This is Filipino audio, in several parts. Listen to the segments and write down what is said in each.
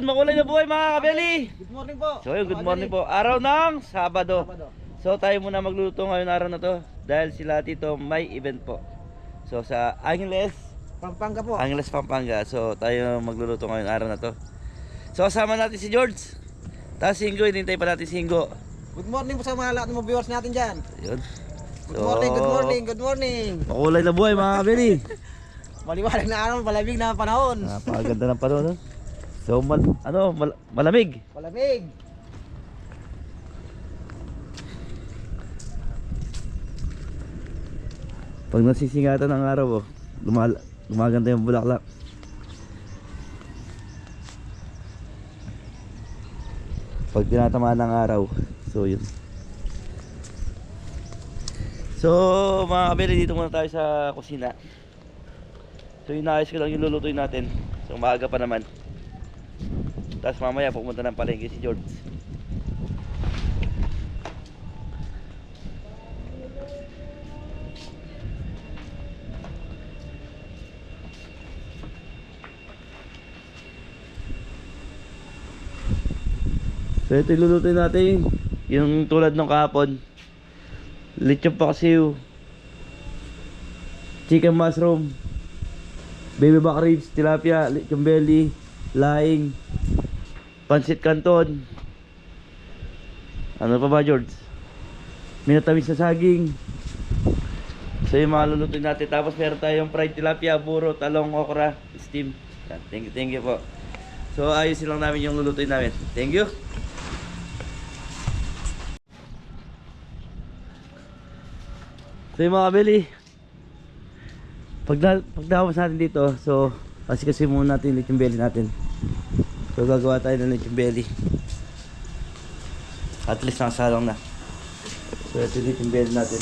yun, makulay na buhay mga kabeli. Good morning po. So yun, good morning po. Araw ng Sabado. So tayo muna magluluto ngayon araw na to. Dahil sila Tito may event po. So sa Angeles Pampanga po. Angeles, Pampanga. So tayo magluluto ngayon araw na to. So kasama natin si George. Tapos si Ingo, hinintay pa natin si Ingo. Good morning po sa mga lahat ng mga viewers natin dyan. Yun. Good morning, good morning, good morning. Makulay na buhay mga kabeli. Maliwanag na araw, malamig na panahon. Napakaganda ng panahon, no? So malamig. Malamig. Pag nasisingatan ng araw, gumaganda yung bulaklak. Pag tinatamaan ng araw, so yun. So mga kabeli, dito muna tayo sa kusina. So inaayos ko lang yung lulutuin natin. So maaga pa naman. Tapos mamaya pumunta ng palengke si George. So ito yung lulutuin natin. Yung tulad ng kahapon, lechon paksiw, chicken mushroom, baby back ribs, tilapia, lechon belly, laing, pansit canton. Ano pa ba, George? Minatamis na saging. So yung mga lulutuin natin. Tapos meron tayong fried tilapia, buro, talong, okra, steam. Thank you po. So ayusin lang namin yung lulutuin namin. Thank you. So yung mga kabeli, pagdawas natin dito, so kasi muna natin yung lechon belly natin. So gagawa tayo ng lechon belly. At least nakasalang na. So ito yung lechon belly natin.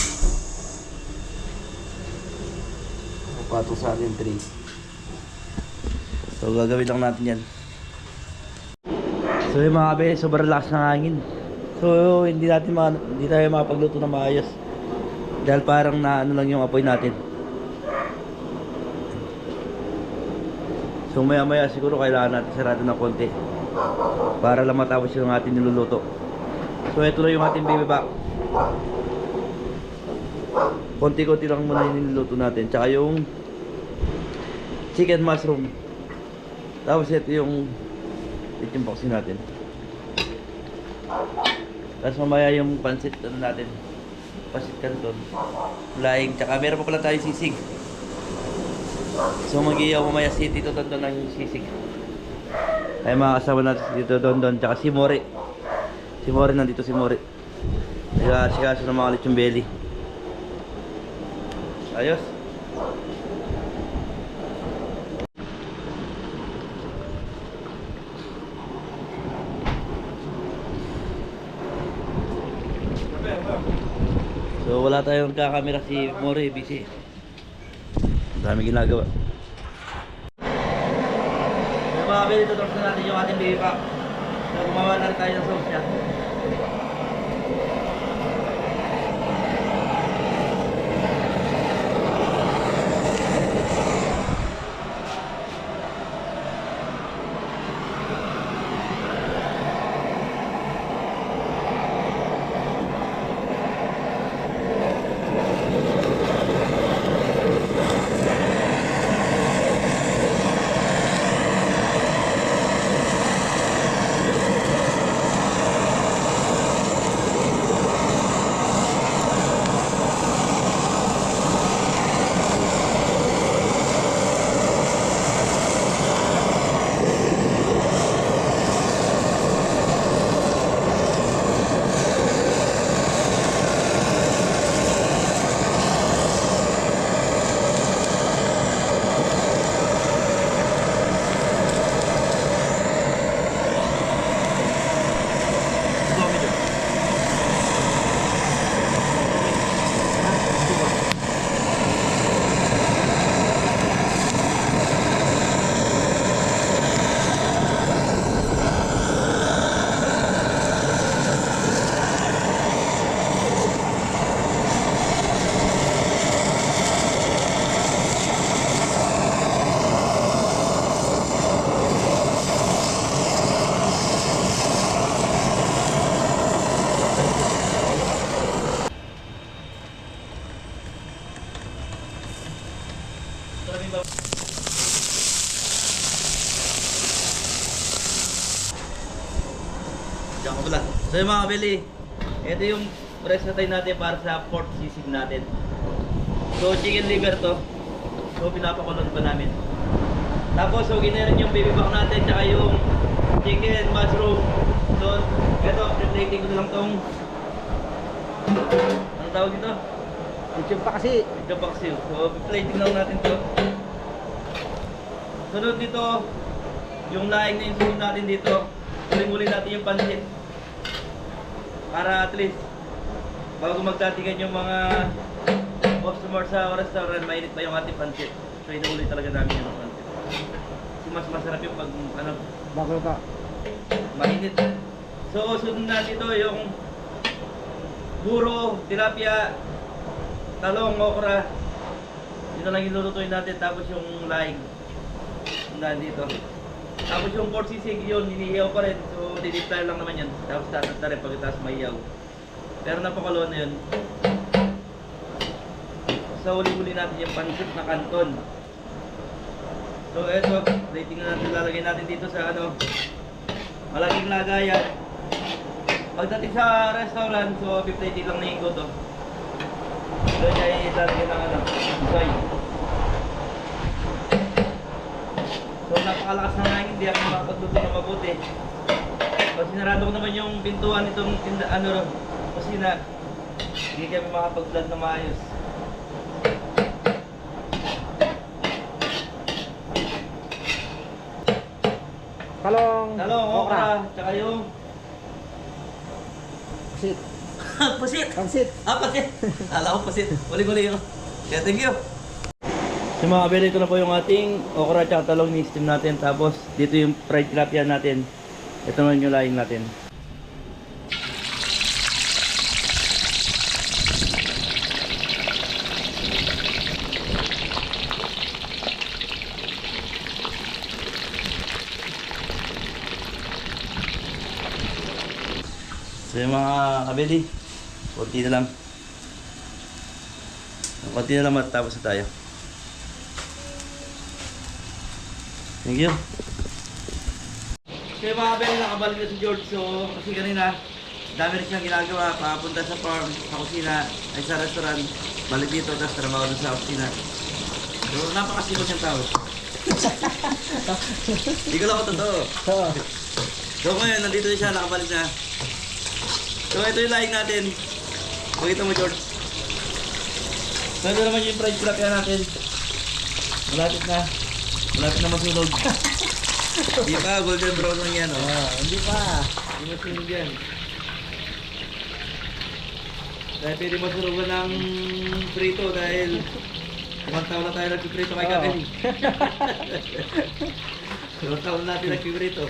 Patong sa atin 3. So gagawin lang natin yan. So yung mga kabeli, sobrang lakas ng hangin. So hindi tayo makapagluto na maayos. Dahil parang naano lang yung apoy natin. So maya maya siguro kailangan natin sarado ng konti para lang matapos yung ating niluluto. So ito lang yung ating baby back. Konti-konti lang muna yung niluluto natin. Tsaka yung chicken mushroom. Tapos ito yung lechon paksiw natin. Tapos mamaya yung pansit natin. Pansit canton, laing, tsaka meron pa pala tayo sisig. So mag-iyaw mamaya si Tito Dondon ng sisig. Ay mga kasama natin si Tito Dondon, tsaka si Mori. Si Mori, nandito si Mori. Sigaso ng mga lechon belly. Ayos. So wala tayong kakamera, si Mori busy. Ang dami ginagawa. Yung mga kabili, tutulog na natin yung ating baby pack. So gumawa na rin tayo ng sauce niya. maraming bab... Diyan ko pala. So yung mga kabili, ito yung press na tayo natin para sa pork sisig natin. So chicken liver to. So pinapakulon pa namin. Tapos so ginarin yung baby back natin tsaka yung chicken mushroom. So ito, plating ko na lang tong anong tawag dito? YouTube pa kasi. Ito paksiw. So plating lang natin to. Sunod dito, yung laing na yung sunod natin dito. Huling-huli natin yung pansit. Para at least bago magtatigan yung mga customer sa restaurant, mainit pa yung ating pansit. So inuuli talaga namin yung pansit. Kasi mas masarap yung pag ano, Bago ka. mainit. So sunod na dito yung buro, tilapia, talong, okra. Yun na lang ilulutuin natin. Tapos yung laing nandito. Tapos yung pork sisig yun, hinihiyaw pa rin. So, didip tayo lang naman yan. Tapos tatag na rin pagkatapos mahiyaw. Pero napakaluan na yun. So, uli-uli natin yung pansit na kanton. So, eto, plating na natin. Lalagay natin dito sa ano, malaking lagayan. Pagdating sa restaurant, so, piplating lang na ikot to. Doon niya ilalagay ng ano, soy. So napakalakas na hangin, hindi ako makapagluto na mabuti. So sinarado ko naman yung pintuan nitong kusina. Hindi kami makapag-vlog na maayos. Talong. Talong, okra, tsaka yung Pusit. pusit! Pansit. Pusit! Alam ko pusit. Uli-uli yun. Kaya thank you! So mga kabili, ito na po yung ating okra at talong ni steam natin. Tapos dito yung fried tilapia natin. Ito naman yung laing natin. So yung mga kabili, konti na lang. Konti na lang matapos na tayo. Thank you. Kaya mga kabili, nakabalik na si George. So kasi kanina, dami rin siyang ginagawa. Papunta sa farm, sa kusina, ay sa restaurant. Balik dito, tapos trabaho doon sa kusina. So napakasimot siyang tao. Hindi ko lang ako totoo. Oo. So ngayon, nandito siya, nakabalik na. So ito yung laing natin. Pakita mo, George. So ito naman yung fried tilapia natin. Malapit na. Malapit na masunog. Hindi pa, golden brown lang yan. Oh. Hindi pa. Hindi masunog yan. Dahil pwede masunogan ng prito dahil ibang taon na tayo nagpiprito kay Kapil. Ibang taon natin nagpiprito.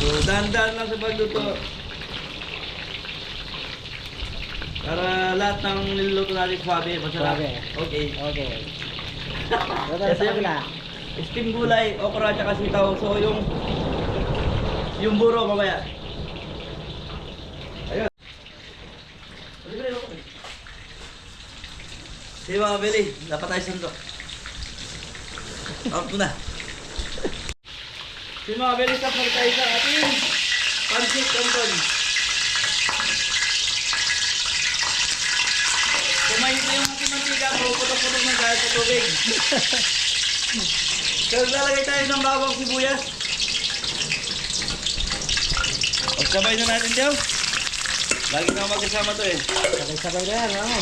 So, dahan-dahan lang sa pagluto. Para lahat ng niluluto natin swabe, masarap. Swabe. Okay. Okay. Ito tayo sa kabila. Steam gulay, okra, tsaka sitaw. So yung buro mamaya. Ayun. Sige mga Beli, dapat tayo sundo. Out mo na. Sige mga Beli, stop na tayo sa ating pancit canton. Kumain na yung ating mantika, puputok-putok na dahil sa tubig. So lalagay tayo ng bawang sibuyas. Sabay na natin daw. Lagi na magkasama to eh. Sabay-sabay na yan. Ano?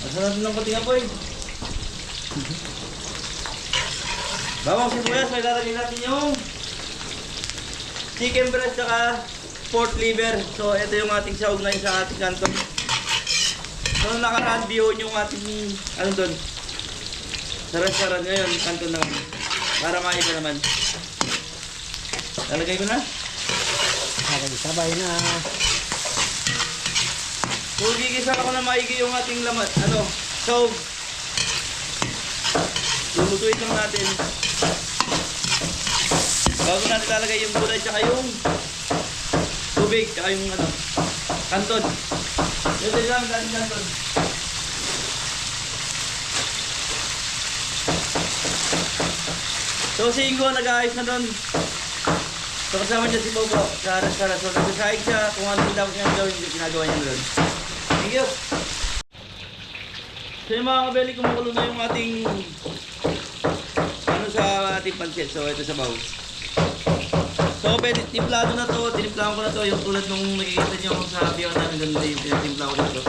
Masarap din ng patinga po eh. Bawang sibuyas, may lalagay natin yung chicken breast saka pork liver. So ito yung ating saugnay sa ating kanton. So nakaraan bihon yung ating ano doon sa restaurant ngayon, kanton na kami. Para maiba naman. Lalagay ko na. Sabay na. So gigisa ko na maigi yung ating laman. Ano? So Lulutuin lang natin. Bago natin lalagay yung gulay tsaka yung tubig tsaka yung ano, kanton. Ito lang natin kanton. So si Ingo nag-aayos na doon. So kasama niya si Bobo sa restaurant. So nagsasahig siya kung ano yung dapat niyang gawin, ginagawa niya doon. Thank you! So yung mga kabeli, kumukulo na yung ating ano sa ating pancit. So ito sa bawo. So pwede, timplado na to, tinimplahan ko na to. Yung tulad nung nakikita niyo sa video namin, ganun din yung tinimplahan ko na to.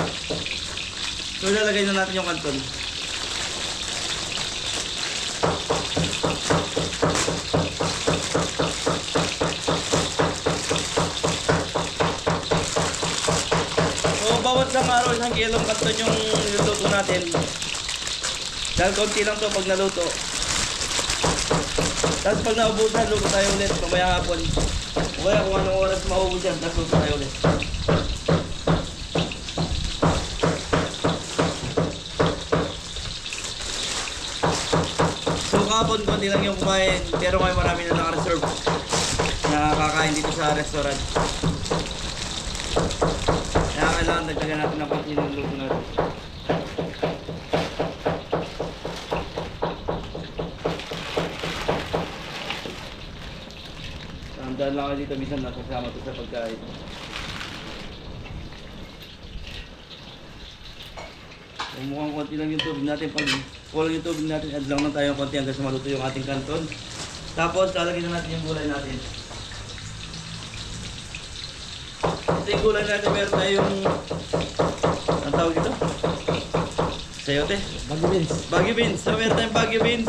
So ilalagay na natin yung kanton. Bawat isang araw, isang kilong kanton yung niluto natin. Dahil konti lang to pag naluto. Tapos pag naubusan, luto tayo ulit mamaya hapon. O kaya kung anong oras maubos yan, tapos luto tayo ulit. So kahapon, konti lang yung kumain. Pero ngayon marami na naka-reserve na kakain dito sa restaurant. Kaya kailangan dagdagan natin ng konti ng luto natin. Tandaan lang kayo dito, minsan nasasama ito sa pagkain. Kung mukhang konti lang yung tubig natin, pag kulang yung tubig natin, add lang na tayo ng konti hanggang sa maluto yung ating kanton. Tapos lalagyan na natin yung gulay natin. Ito yung gulay natin, meron tayong ang tawag dito? Sayote? Bagyo beans. Bagyo beans. So meron tayong bagyo beans,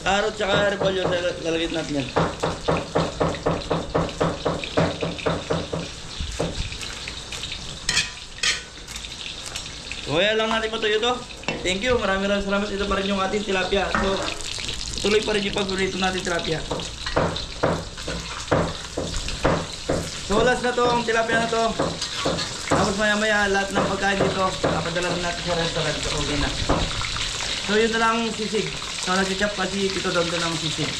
carrot, tsaka repolyo. Lalagyan natin yan. So kaya lang natin matuyo to. Thank you. Maraming salamat. Ito pa rin yung ating tilapia. So tuloy pa rin yung pag-rito natin tilapia. So last na to, ang tilapia na to. Tapos maya lahat ng pagkain dito papadala natin sa restaurant. So okay na. So yun na lang sisig. So nag-chop kasi ito doon lang sisig.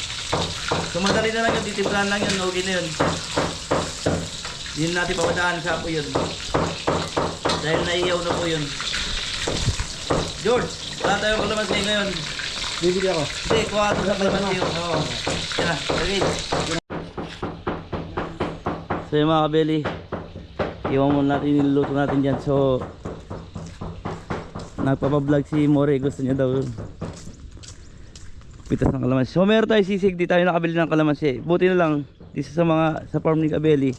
So madali na lang yun, titimplahan lang yun, okay na yun. Yun natin papadaan sa apo yun. Dahil naiyaw na po yun. George, wala tayong kalamansi ngayon. Bibili ako. Hindi, kuha ito sa kalamansi yun. Oo. Yan na, okay. So yung mga kabeli, iwan muna natin yung niluluto natin dyan. So nagpapablog si More, gusto niya daw pitas ng kalamansi. So meron tayo sisig, di tayo nakabili ng kalamansi. Buti na lang dito sa mga sa farm ni Kabeli.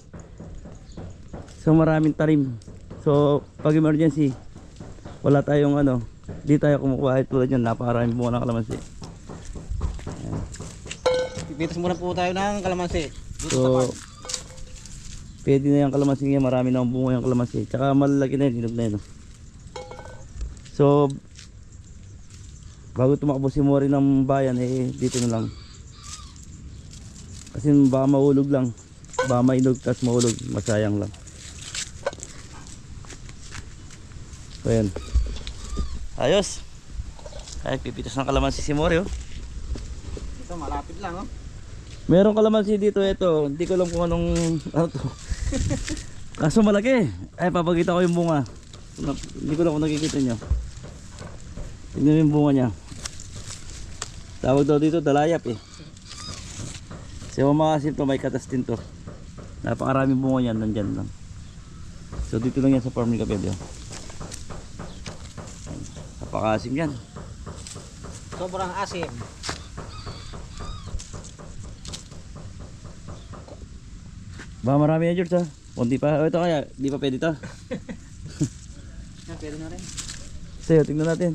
So maraming tarim. So pag emergency, wala tayong ano, di tayo kumukuha tulad yan, napakaraming bunga ng kalamansi. Pipitas muna po tayo ng kalamansi. Dito sa So farm. pwede na yung kalamansi niya, marami na bunga yung kalamansi. Tsaka malalaki na yun, hinog na yun. So bago tumakbo si Mori ng bayan, eh dito na lang. Kasi baka mahulog lang, baka mainog tas mahulog, masayang lang. So yan, ayos. Ay, pipitas ng kalamansi si Mori, oh. Ito malapit lang, oh. Meron kalamansi dito, ito. Hindi ko alam kung anong ano to. Kaso malaki. Ay, papakita ko yung bunga. Hindi ko lang kung nakikita nyo. Tignan mo yung bunga niya. Tawag daw dito dalayap eh. Kasi makasim to, may katas din to. Napakaraming bunga niyan, nandyan lang. So dito lang yan sa farm ni Kabeli, oh. Napakasim yan. Sobrang asim. Ba marami yan, George, ha? Kunti pa. O ito kaya, di pa pwede to. Yan, pwede na rin. Sa'yo, tingnan natin.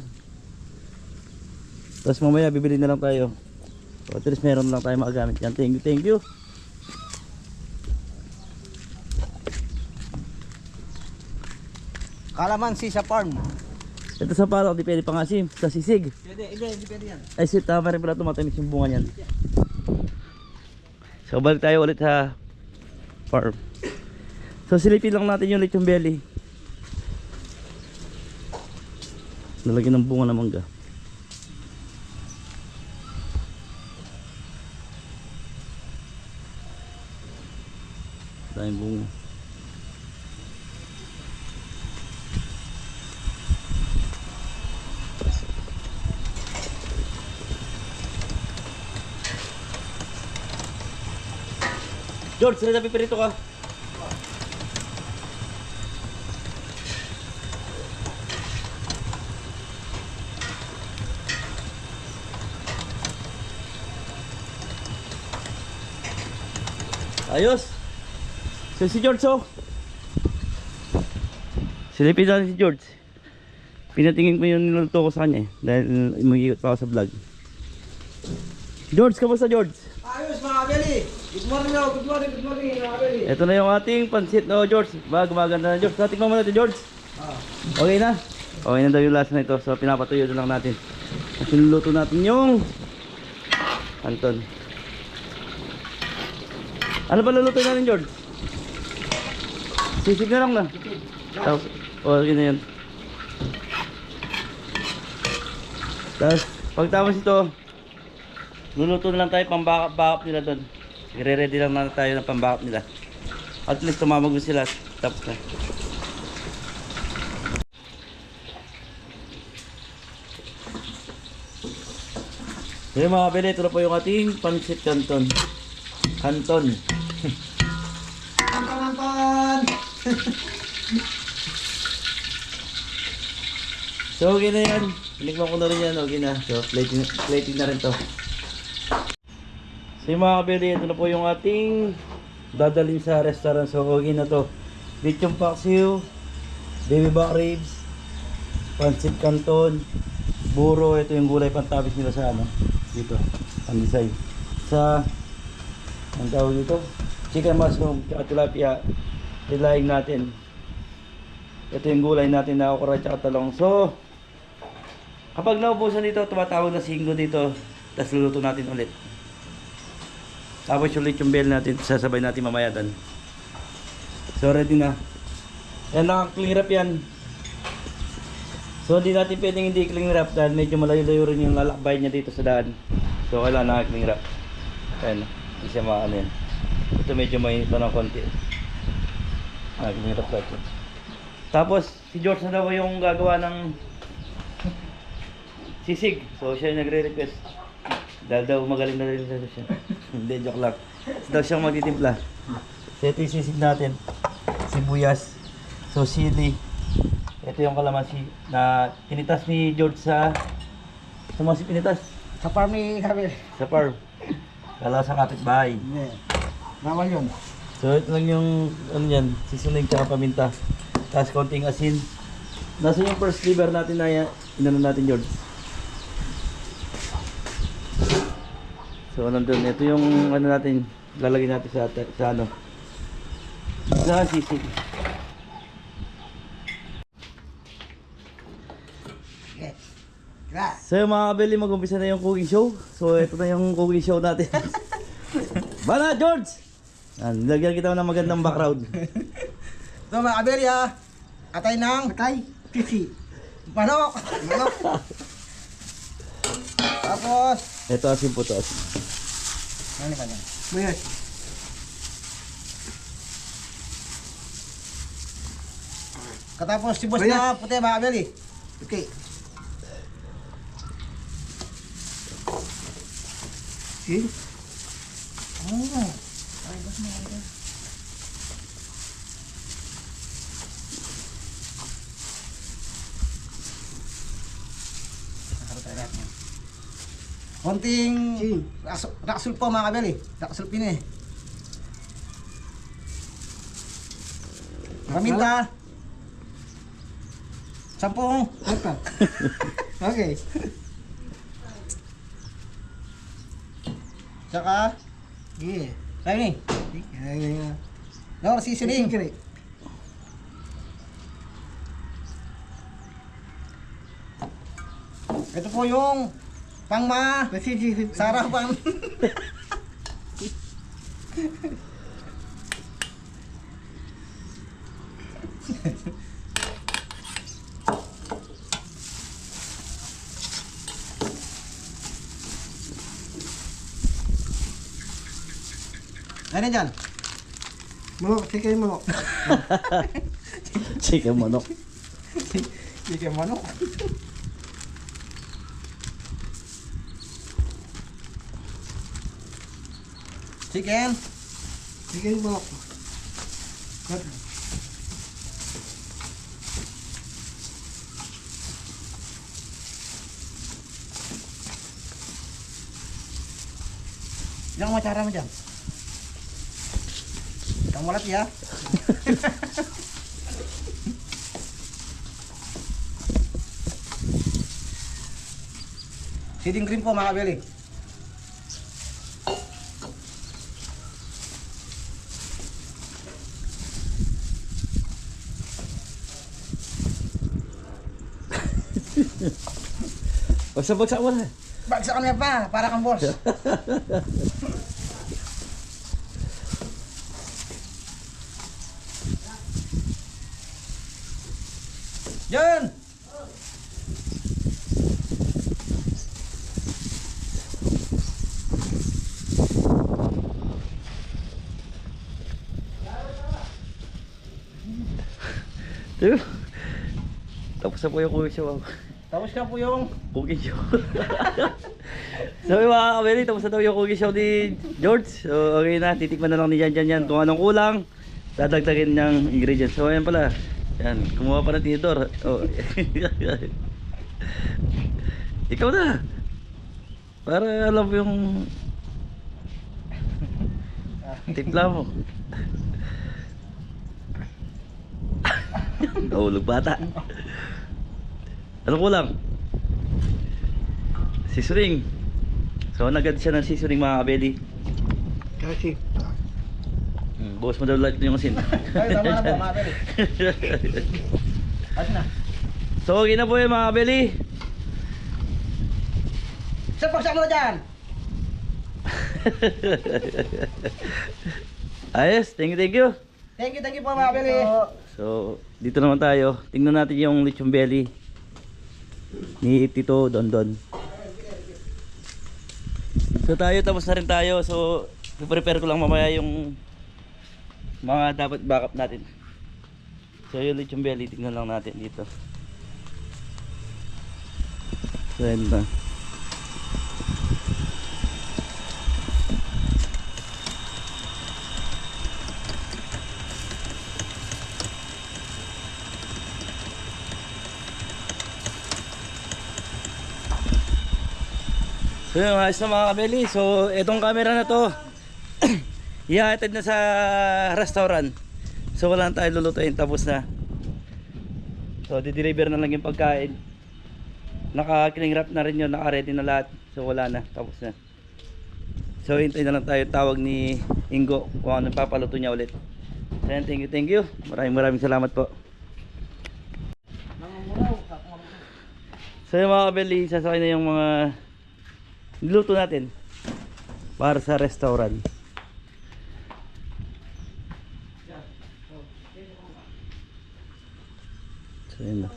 Tapos mamaya bibili na lang tayo. So at least meron lang tayo makagamit yan. Thank you, thank you. Kalamansi sa farm. Ito sa palo, di pwede pangasim. Sa sisig. Pwede, hindi pwede yan. Ay shit, tama rin pala, tumatamis yung bunga niyan. So balik tayo ulit sa farm. So silipin lang natin yung lechon belly. Lalagyan ng bunga ng mangga. Maraming bunga. George, sila na pipirito ka. Ayos. So si George oh. Silipin natin si George. Pinatingin ko yung niluto ko sa kanya eh. Dahil mag-iikot pa ako sa vlog. George, kamusta George? Ayos mga Abeli. Good morning daw. Good morning mga Abeli. Ito na yung ating pansit no George. Ba, gumaganda na George. Natikman mo natin George. Okay na? Okay na daw yung lasa na ito. So pinapatuyo na lang natin. At niluluto natin yung Anton. Ano ba luluto natin George? Sisig na lang na. Tapos, okay na yun. Tapos, pagtapos ito, luluto na lang tayo pang-backup nila doon. I-ready lang na tayo ng pang-backup nila. At least tumamag sila. Tapos na. Ngayon mga kabili, ito na po yung ating pansit canton. Canton. Anton! So okay na yan. Pinikman ko na rin yan. Okay na. So plating na rin to. So yung mga kabili, ito na po yung ating dadalhin sa restaurant. So okay na to. Lechon paksiw, baby back ribs, pancit canton, buro. Ito yung gulay pantabis nila sa ano. Dito. Pandisay. Sa ang tawag dito? Chicken mushroom at tilapia. Hilaing natin. Ito yung gulay natin na okra at talong. So kapag naubusan dito, tumatawag na singgo dito. Tapos luluto natin ulit. Tapos ulit yung bell natin, sasabay natin mamaya doon. So ready na. Yan, naka-clean wrap yan. So hindi natin pwedeng hindi clean wrap dahil medyo malayo-layo rin yung lalakbay niya dito sa daan. So kailangan naka-clean wrap. Ayan, hindi siya maano yan. Ito medyo mainit pa ng konti. Naka-clean wrap natin. Tapos si George na daw yung gagawa ng sisig. So siya yung nagre-request. Dahil daw magaling na rin siya. Hindi, joke lang. Daw siyang magtitimpla. So ito yung sisig natin. Sibuyas. So sili. Ito yung kalamansi na pinitas ni George sa mga si pinitas? Sa farm ni Abeli. Sa farm. Kala sa kapitbahay. Hindi. Bawal yun. So ito lang yung ano yan, seasoning tsaka paminta. Tapos konting asin. Nasa yung first liver natin na inano natin George. So nandun, ito yung ano natin, lalagay natin sa ano. Sa sisig. So yung mga kabili, mag-umpisa na yung cooking show. So ito na yung cooking show natin. Bana George! Lagyan kita ng magandang background. Ito mga Abeli atay ng sisi. Manok. Tapos Ito asin po to. ano ka dyan? Mayos. Katapos si boss na puti mga Abeli. Okay. See? Oh. Ay, boss na ito. Konting raksul po mga kabeli. Raksul pin eh. Paminta. 10. Okay. Tsaka tayo ni. No, seasoning. Ito po yung sarapan. Ano dyan? Manok, chicken manok. Chicken manok. Chicken manok. Chicken. Chicken manok. Yang mau cara macam? Kamu lihat ya. Seeding cream po mga kabeli. Bagsak mo na. Bagsakan niya pa, para kang boss. Jan! Diba? Tapos na po yung cooking show. Tapos ka po yung Cooking show. Sabi mga kabeli, tapos na daw yung cooking show ni George. So okay na, titikman na lang ni Jan yan. Kung anong kulang, dadagdagin niyang ingredients. So ayan pala. Yan, kumuha pa ng tinidor. Oh. Ikaw na. Para alam mo yung timpla mo. Nahulog bata. Anong kulang? Seasoning. So nagad siya ng seasoning mga kabeli. kasi. Bukas mo daw lahat yung asin. Ay, tama na po mga kabeli. Ayos na. So okay na po yung mga kabeli. Sir, pagsak mo na dyan. Ayos, thank you. Thank you po mga kabeli. So dito naman tayo. Tingnan natin yung lechon belly ni Tito Dondon. So tayo, tapos na rin tayo. So prepare ko lang mamaya yung mga dapat backup natin. So yung lechon belly, tingnan lang natin dito. So yun na. So yun, ayos na mga kabeli. So itong camera na to ihahatid na sa restaurant. So wala na tayo lulutuin, tapos na. So di-deliver na lang yung pagkain. Naka-cling wrap na rin yun, naka-ready na lahat. So wala na, tapos na. So hintay na lang tayo tawag ni Ingo kung ano papaluto niya ulit. So yan, thank you. Maraming salamat po. So yung mga kabeli, sasakay na yung mga niluto natin para sa restaurant. So yun na.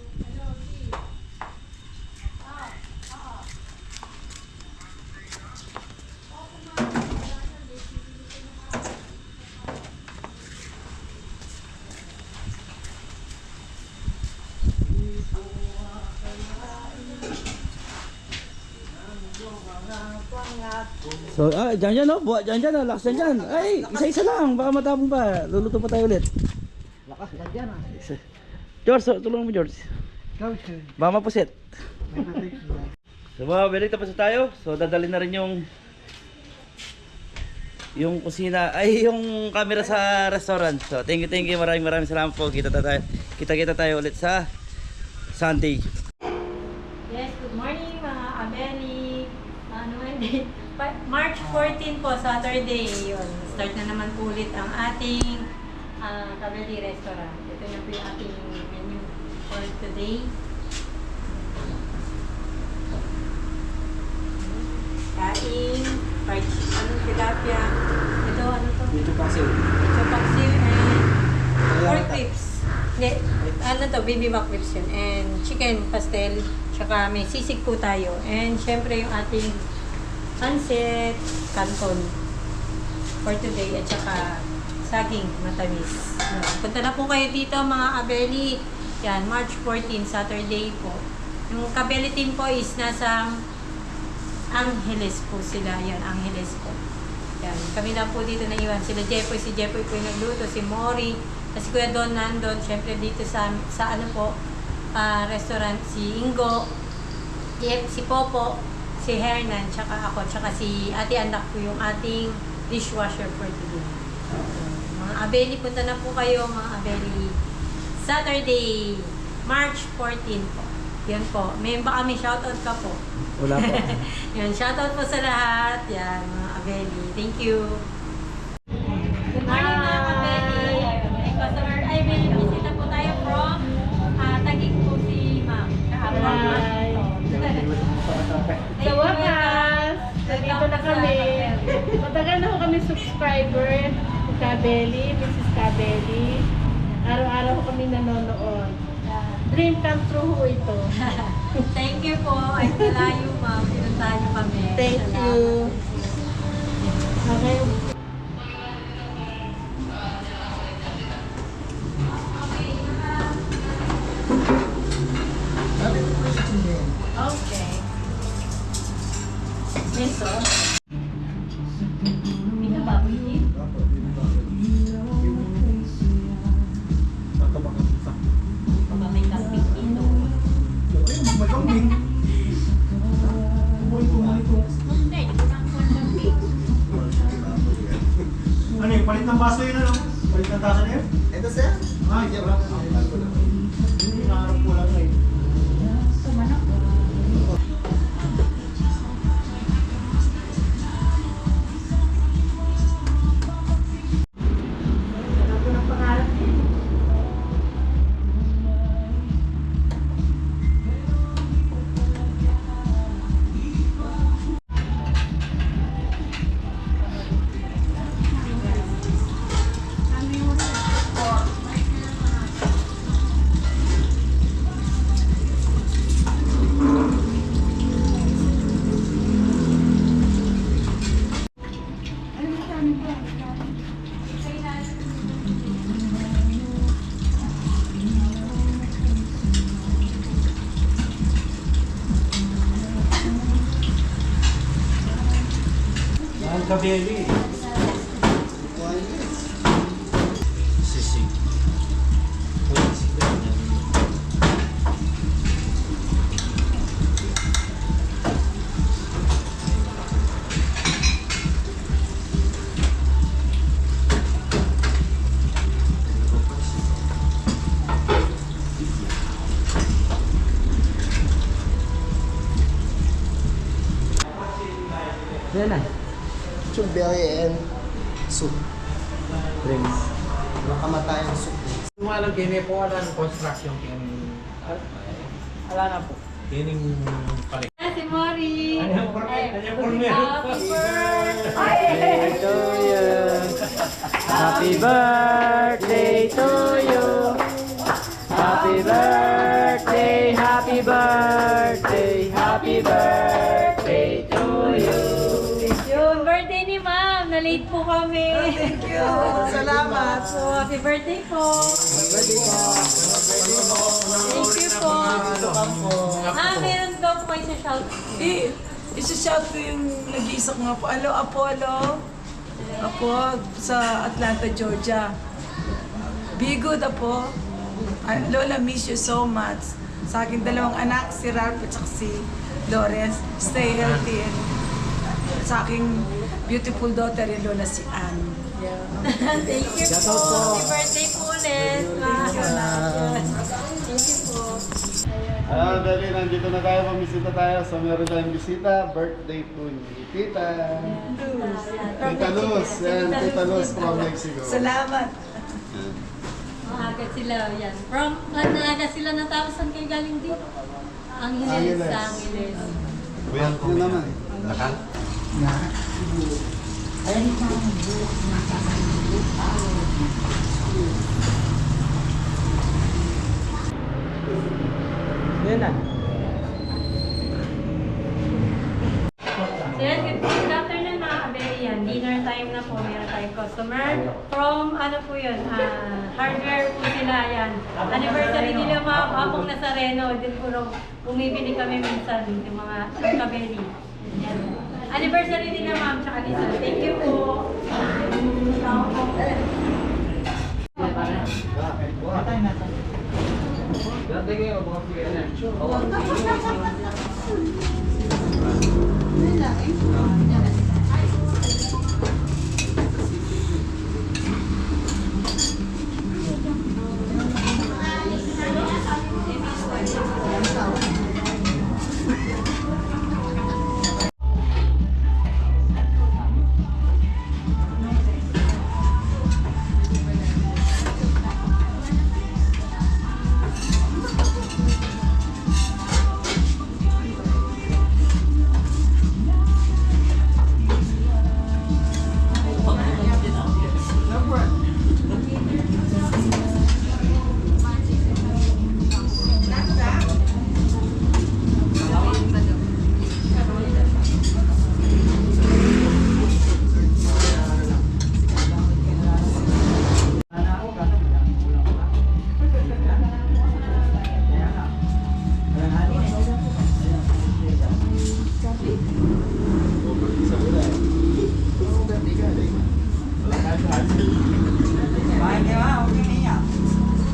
So, dyan, no? Buat dyan, lakas dyan. Ay, isa-isa lang, baka matapong pa. Luluto pa tayo ulit. Lakas na dyan ah. George, tulungan mo George. Baka mapusit. So mga beli, tapos na tayo. So dadalhin na rin yung kusina, ay yung camera sa restaurant. So thank you, maraming salamat po. Kita tayo ulit sa Sunday. Yes, good morning mga kabeli. March 14 po, Saturday. Yun, start na naman po ulit ang ating kabeli restaurant. Ito na po yung ating menu for today. Kain, tilapia. Ito, ano to? Dito paksiw. Ito, paksiw and pork ribs. Hindi, ano to, baby back ribs yun. And chicken pastel. Tsaka may sisig po tayo. And syempre yung ating pancit canton for today. At tsaka saging matamis. Yan. Punta na po kayo dito mga kabeli. Yan, March 14, Saturday po. Yung kabeli team po is nasa Angeles po sila. Yan, Angeles po. Yan, kami lang po dito naiwan. Sila Jepoy, si Jepoy po yung nagluto, si Mori, si Kuya Don nandun. Siyempre dito sa ano po, restaurant, si Ingo, si Popo, si Hernan, tsaka ako, tsaka si Ate Anak po yung ating dishwasher for today. Mga abeli, punta na po kayo mga abeli. Saturday, March 14 po. Yan po. May baka may shoutout ka po. Wala po. Yan, shoutout po sa lahat. Yan, mga abeli. Thank you. Good morning mga abeli. May customer, ay may bisita po tayo from Taguig po si Ma'am. Hi. Sa wakas, nandito na kami. Matagal na ho kami subscriber. Kabeli, Mrs. Kabeli. Araw-araw ho kami nanonood. Dream come true ho ito. Thank you po. Ay, malayo ma'am. Pinuntahan niyo kami. Thank you. Okay. Okay. Meso. Pinababoy. Baka may camping dito. Hindi, dito na ako ang camping. Ano yung palit ng baso yun ano? Palit ng tasa na yun? Ito sir? Ah, hindi ba? Hinaharap ko lang ngayon. Sarap ko ng pangarap niya. Mahal kabeli. Sisig. Yan na. Chumberry and soup. Drinks. Makamatayang soup. Sumalang kini po ang construction kini. Wala na po. Kining palit. Si Mori. Ano po? Ano po? Happy birthday. To you. Happy birthday to you. Happy birthday, happy birthday, happy birthday to you. Yung birthday ni Ma'am, na-late po kami. Thank you. Salamat. So, happy birthday po. Thank you po. Meron daw po kayo sa shout. Isa-shout ko yung nag-iisa ko nga po. Hello, Apollo. Apo, sa Atlanta, Georgia. Be good, Apo. Lola, miss you so much. Sa aking dalawang anak, si Ralph at si Lawrence. Stay healthy. And sa aking beautiful daughter, yung Lola si Anne. Thank you po. Happy birthday po ulit. Thank you po. Dali, nandito na tayo, mamisita tayo. So, meron tayong bisita, birthday po ni Tita. Tita Luz, yan, Tita Luz from Mexico. Salamat. Maaga sila, yan. Maaga sila natapos saan kayo galing dito? Angeles. Angeles. Sa Angeles. Kuya, yun naman. Lakal? Yan na. So yan, good afternoon mga kaberian. Dinner time na po. Meron tayong customer. From, ano po yun, hardware po sila yan. Anniversary nila mga kapong Nazareno. Din po rin bumibili kami minsan yung mga kabeli. Yan. Anniversary nila ma'am, tsaka Lisa. Thank you po.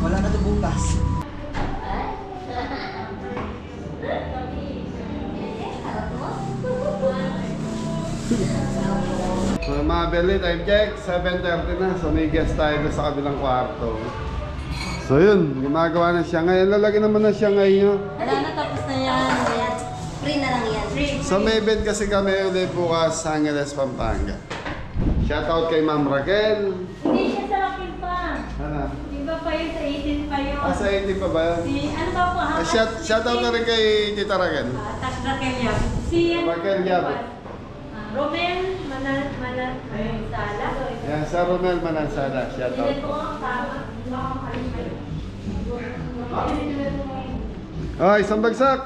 Wala na ito bukas. So mga belly, time check, 7:30 na. So may guest tayo doon sa kabilang kwarto. So yun, gumagawa na siya ngayon. Lalagyan naman na siya ngayon. Wala na, tapos na yan. Free na lang yan. So may event kasi kami ulit bukas sa Angeles, Pampanga. Shoutout kay Ma'am Raquel. Hindi siya sa akin pa. Ano? Iba pa yun, sa 18 pa yun. Sa hindi pa ba yun? Si, ano ba po? Shoutout na rin kay Tita Raquel. Raquel Yab. Si, Raquel Yab. Romel Manansala. Yan, sa Romel Manansala. Hindi Shoutout po po. ang tama. Oh, isang bagsak.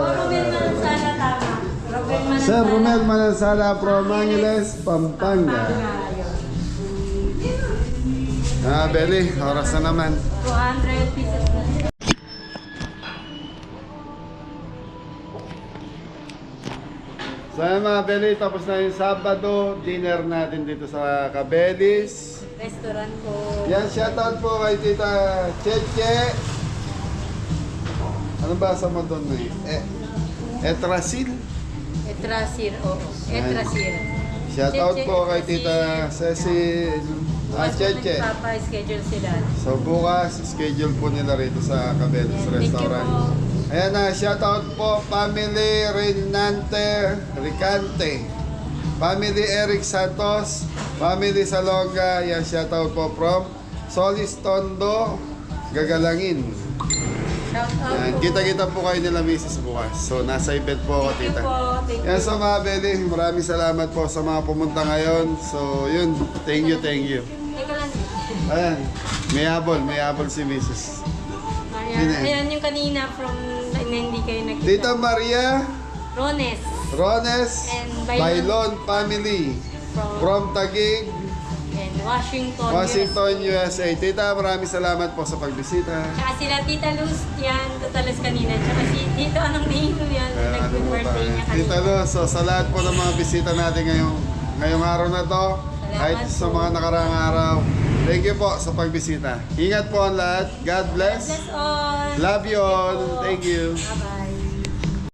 Romel Manansala, tama. Romel Manansala. Sir Romel Manansala from Angeles, Pampanga. Belly, oras na naman. 200 pieces na. So yan mga Belly, tapos na yung Sabado, dinner natin dito sa Cabelis. Restaurant po. Yan, shoutout po kay Tita Cheche. Ano ba sa mo doon eh? Etrasil. Etrasir, oo. Etrasir. Shoutout Cheche, po kay Etrasir. Tita Cecil. Cheche. Papa-schedule sila. So bukas, schedule po nila rito sa Cabelis Thank you Restaurant. po. Ayan na, shoutout po family Ricante, family Eric Santos, family Salonga. Yan, shoutout po from Solis Tondo, Gagalangin. Shout out Yan, po. kita-kita po kayo nila Mrs. bukas. So nasa event po ako, Thank you tita. po. Thank Yan, you. so mga Beli, maraming salamat po sa mga pumunta ngayon. So yun, thank you, thank you. Teka lang. Ayan, may habol si Mrs. Ayan, ayan yung kanina from na hindi kayo nakita. Tita Maria Rones. Rones And Bailon family from Taguig, And Washington, Washington, USA. Tita, maraming salamat po sa pagbisita. Tsaka sila Tita Luz yan, tatalas kanina. Tsaka si Tito Anong Nino yan, nag-birthday niya kanina. Tita Luz, so sa lahat po ng mga bisita natin ngayong araw na to, kahit sa mga nakaraang araw, thank you po sa pagbisita. Ingat po ang lahat. God bless. Bless all. Love you all. Thank you. Bye-bye.